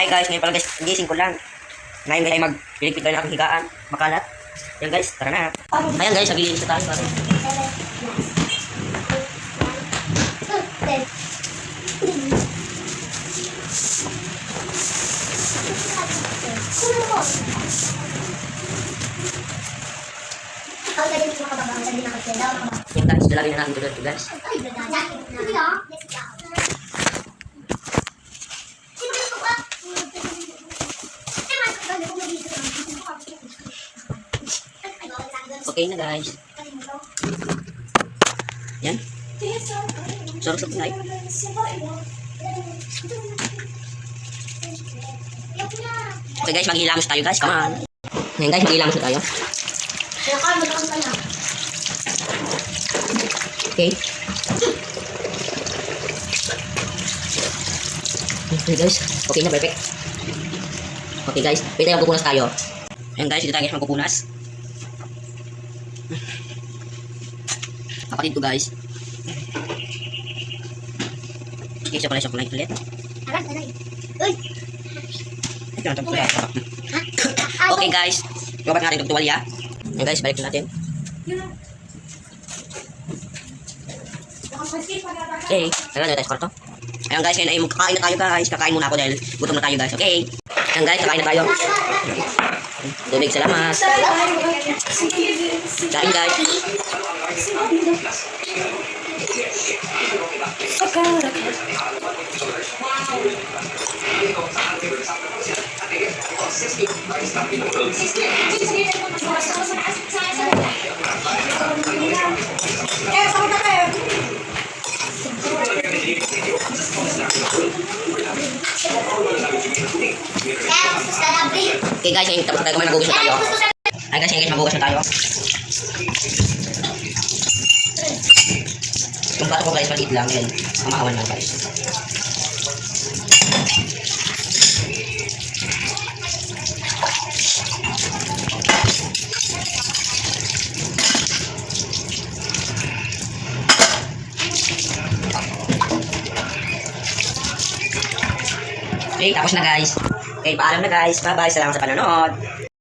Hi guys, ngayon pala guys, gising ko lang. Ngayon guys ay magpiligpit tayo ng aking higaan. Makalat. Yan guys, tara na. Ayan guys, naglilinis na tayo. Yan guys, dalawin na natin ito guys. Okay na guys. Yan. Sarap-sarap na eh. Okay guys, maghilamos tayo guys. Come on. Ngayon guys, maghilamos na tayo. Okay. Okay guys. Okay na, perfect. Okay guys, pwede tayo magpupunas tayo. Ayan guys, dito tayo guys magpupunas. Kapatid ko guys. Okay, siya pala siya kulay ulit. Okay guys, gabat natin itong tuwalya. Ayan guys, balik natin. Okay, ayan na tayo sa kwarto. Ayan guys, ngayon ay kakain na tayo guys. Kakain muna ako dahil gutom na tayo guys. Okay, ayan guys, kakain na tayo. Tubig, salamat. Kain guys. Okay guys, ngayon tapos na tayo kumain, magugas na tayo. Ay guys, ngayon magugas na tayo. Yung plato ko guys, maliit lang yan. Mamahawan lang guys. Okay, tapos na guys. Okay, paalam na guys. Bye-bye. Salamat sa panonood.